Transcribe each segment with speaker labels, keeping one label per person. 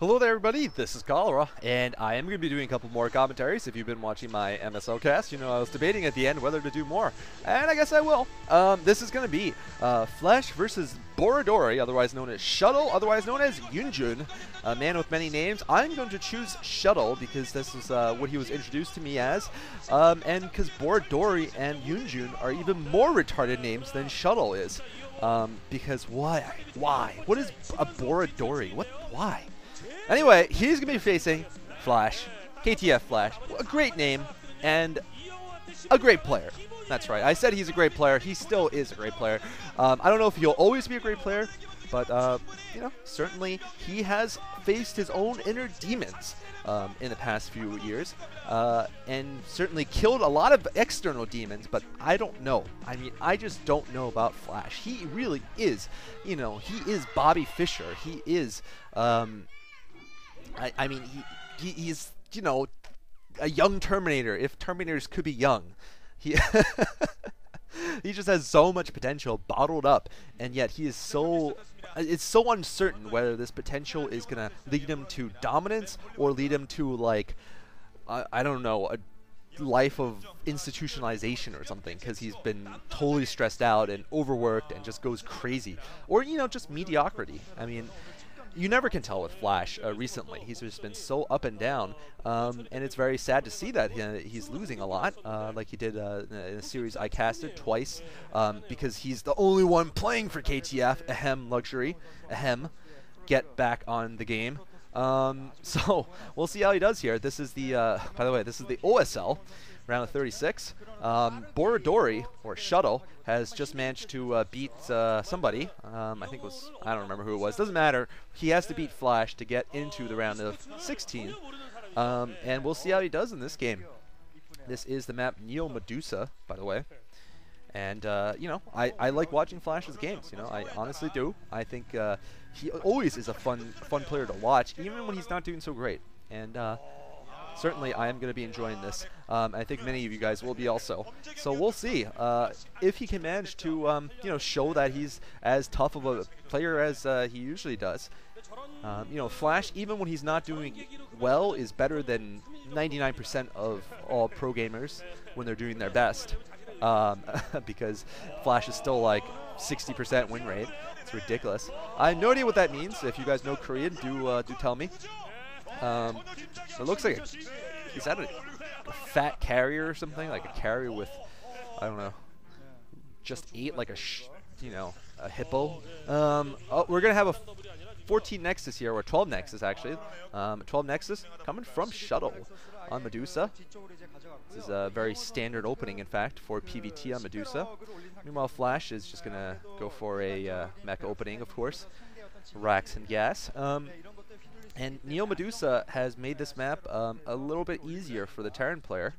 Speaker 1: Hello there everybody, this is Cholera, and I am going to be doing a couple more commentaries. If you've been watching my MSL cast, you know I was debating at the end whether to do more, and I guess I will. This is going to be Flash versus Borodori, otherwise known as Shuttle, otherwise known as Yunjun, a man with many names. I'm going to choose Shuttle because this is what he was introduced to me as, and because Borodori and Yunjun are even more retarded names than Shuttle is. Because why? Why? What is a Borodori? Why? Anyway, he's going to be facing Flash, KTF Flash, a great name, and a great player. That's right. I said he's a great player. He still is a great player. I don't know if he'll always be a great player, but, you know, certainly he has faced his own inner demons in the past few years, and certainly killed a lot of external demons, but I don't know. I mean, I just don't know about Flash. He really is, you know, he is Bobby Fischer. He is, I mean, he's, you know, a young Terminator, if Terminators could be young. He he just has so much potential bottled up, and yet he is so, it's so uncertain whether this potential is going to lead him to dominance or lead him to, like, I don't know, a life of institutionalization or something, because he's been totally stressed out and overworked and just goes crazy. Or, you know, just mediocrity. I mean, you never can tell with Flash recently. He's just been so up and down, and it's very sad to see that he's losing a lot, like he did in a series I casted twice, because he's the only one playing for KTF, ahem, luxury, ahem, get back on the game. So we'll see how he does here. This is the, by the way, this is the OSL, round of 36. Borodori, or Shuttle, has just managed to beat somebody. I think it was, I don't remember who it was. Doesn't matter. He has to beat Flash to get into the round of 16. And we'll see how he does in this game. This is the map Neo Medusa, by the way. And, you know, I like watching Flash's games, you know, I honestly do. I think he always is a fun player to watch, even when he's not doing so great. And certainly I am going to be enjoying this. I think many of you guys will be also. So we'll see if he can manage to, you know, show that he's as tough of a player as he usually does. You know, Flash, even when he's not doing well, is better than 99% of all pro gamers when they're doing their best. Because Flash is still like 60% win rate. It's ridiculous. I have no idea what that means. If you guys know Korean, do tell me. It looks like is that a fat carrier or something? Like a carrier with, I don't know, just ate like a you know, a hippo. Oh, we're gonna have a 14 Nexus here, or 12 Nexus actually. 12 Nexus coming from Shuttle on Medusa. This is a very standard opening, in fact, for PvT on Medusa. Meanwhile, Flash is just going to go for a mech opening, of course. Racks and gas. And Neo Medusa has made this map a little bit easier for the Terran player.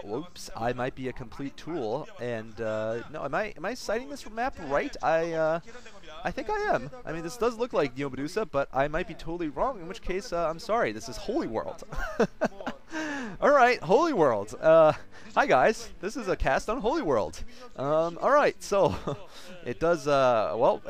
Speaker 1: Whoops, I might be a complete tool. And, no, am I citing this map right? I think I am. I mean, this does look like Neo Medusa, but I might be totally wrong, in which case, I'm sorry. This is Holy World. Alright, Holy World. Hi guys, this is a cast on Holy World. Alright, so, it does, well,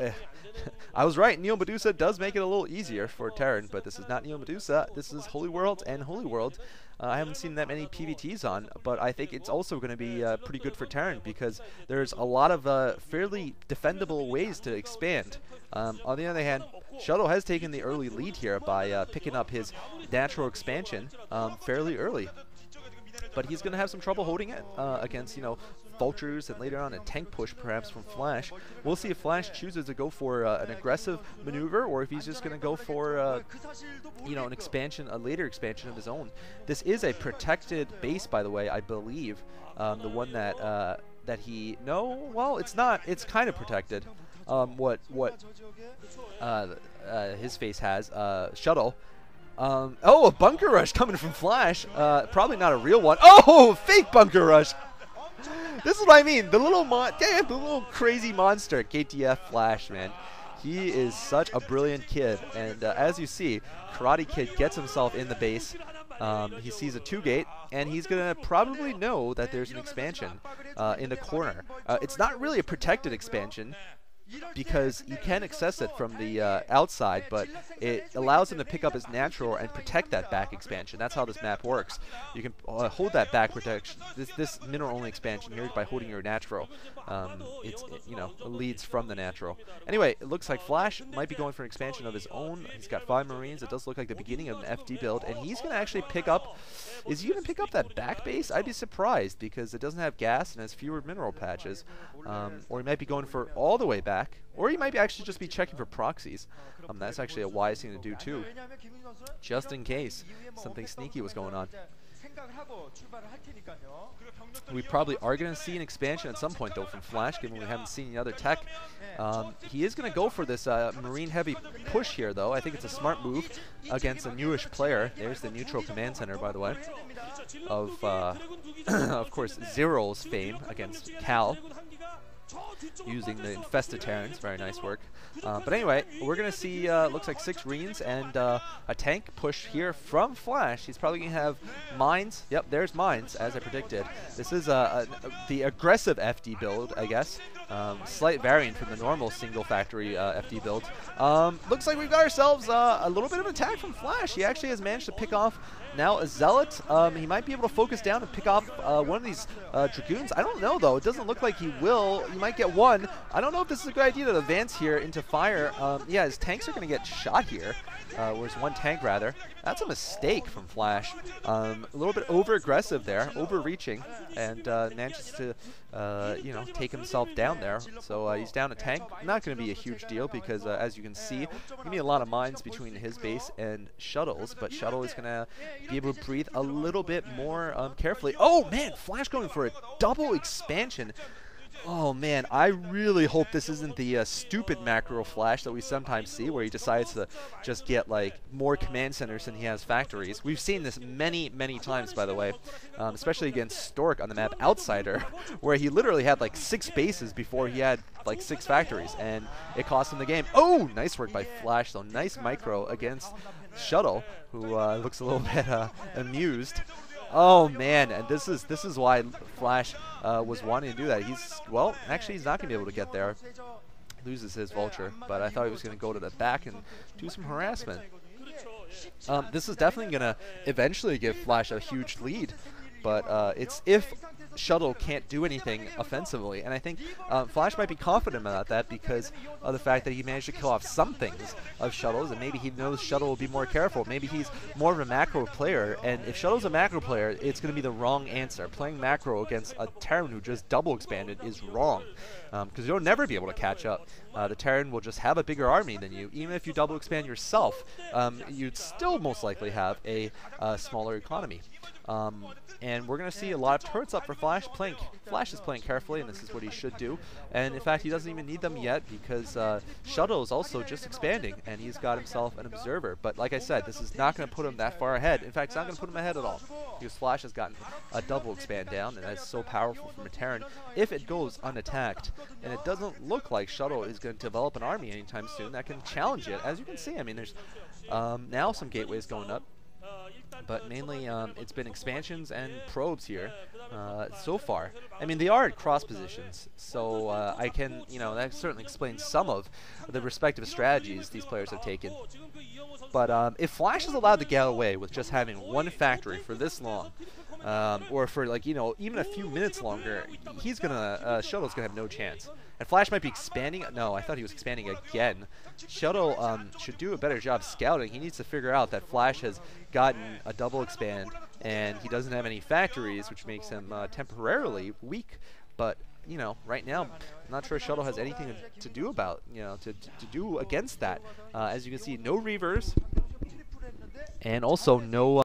Speaker 1: I was right, Neo Medusa does make it a little easier for Terran, but this is not Neo Medusa, this is Holy World, and Holy World, I haven't seen that many PvTs on, but I think it's also going to be pretty good for Terran, because there's a lot of fairly defendable ways to expand. On the other hand, Shuttle has taken the early lead here by picking up his natural expansion fairly early. But he's going to have some trouble holding it against, you know, vultures and later on a tank push perhaps from Flash. We'll see if Flash chooses to go for an aggressive maneuver or if he's just going to go for, you know, an expansion, a later expansion of his own. This is a protected base, by the way, I believe. The one that that he, no, well, it's not. It's kind of protected. What his face has, Shuttle. Oh, a bunker rush coming from Flash. Probably not a real one. Oh, fake bunker rush. This is what I mean. The little the little crazy monster, KTF Flash, man. He is such a brilliant kid. And as you see, Karate Kid gets himself in the base. He sees a 2-gate, and he's going to probably know that there's an expansion in the corner. It's not really a protected expansion. because you can access it from the outside, but it allows him to pick up his natural and protect that back expansion. That's how this map works. You can hold that back protection, this mineral only expansion here, by holding your natural. It leads from the natural. Anyway, it looks like Flash might be going for an expansion of his own. He's got 5 Marines. It does look like the beginning of an FD build, and he's going to actually pick up. Is he going to pick up that back base? I'd be surprised, because it doesn't have gas and has fewer mineral patches. Or he might be going for all the way back, or he might actually just be checking for proxies. That's actually a wise thing to do too, just in case something sneaky was going on. We probably are going to see an expansion at some point, though, from Flash, given we haven't seen any other tech. He is going to go for this Marine-heavy push here, though. I think it's a smart move against a newish player. There's the neutral command center, by the way, of, of course, Zero's fame against Cal, using the infested Terrans. Very nice work. But anyway, we're going to see, looks like 6 Reens and a tank push here from Flash. He's probably going to have mines. Yep, there's mines, as I predicted. This is the aggressive FD build, I guess. Slight variant from the normal single factory FD build. Looks like we've got ourselves a little bit of an attack from Flash. He actually has managed to pick off now a Zealot. He might be able to focus down and pick off one of these Dragoons. I don't know, though. It doesn't look like he will. He might get one. I don't know if this is a good idea to advance here into fire. Yeah, his tanks are going to get shot here. Or his one tank, rather. That's a mistake from Flash. A little bit over-aggressive there, overreaching, and manages to, take himself down there. So he's down a tank. Not going to be a huge deal because, as you can see, going to be a lot of mines between his base and Shuttle's, but Shuttle is going to be able to breathe a little bit more carefully. Oh, man, Flash going for a double expansion. Oh man, I really hope this isn't the stupid macro Flash that we sometimes see, where he decides to just get like more command centers than he has factories. We've seen this many, many times, by the way, especially against Stork on the map Outsider, where he literally had like 6 bases before he had like 6 factories, and it cost him the game. Oh, nice work by Flash, though. Nice micro against Shuttle, who looks a little bit amused. Oh man, and this is why Flash was wanting to do that. Actually he's not going to be able to get there. He loses his Vulture, but I thought he was going to go to the back and do some harassment. This is definitely going to eventually give Flash a huge lead, but it's if Shuttle can't do anything offensively, and I think Flash might be confident about that because of the fact that he managed to kill off some things of Shuttle's, and maybe he knows Shuttle will be more careful. Maybe he's more of a macro player, and if Shuttle's a macro player, it's going to be the wrong answer. Playing macro against a Terran who just double expanded is wrong, because you'll never be able to catch up. The Terran will just have a bigger army than you. Even if you double expand yourself, you'd still most likely have a smaller economy. And we're going to see a lot of turrets up for Flash. Flash is playing carefully, and this is what he should do. And in fact, he doesn't even need them yet because Shuttle is also just expanding, and he's got himself an observer. But like I said, this is not going to put him that far ahead. In fact, it's not going to put him ahead at all, because Flash has gotten a double expand down, and that's so powerful from a Terran if it goes unattacked. And it doesn't look like Shuttle is going to develop an army anytime soon that can challenge it. As you can see, I mean, there's now some gateways going up. But mainly, it's been expansions and probes here so far. I mean, they are at cross positions, so I can, that certainly explains some of the respective strategies these players have taken. But if Flash is allowed to get away with just having one factory for this long, or for like, even a few minutes longer, he's gonna, Shuttle's gonna have no chance. And Flash might be expanding. No, I thought he was expanding again. Shuttle should do a better job scouting. He needs to figure out that Flash has gotten a double expand, and he doesn't have any factories, which makes him temporarily weak. But, right now, I'm not sure Shuttle has anything to do about, to do against that. As you can see, no Reavers, and also no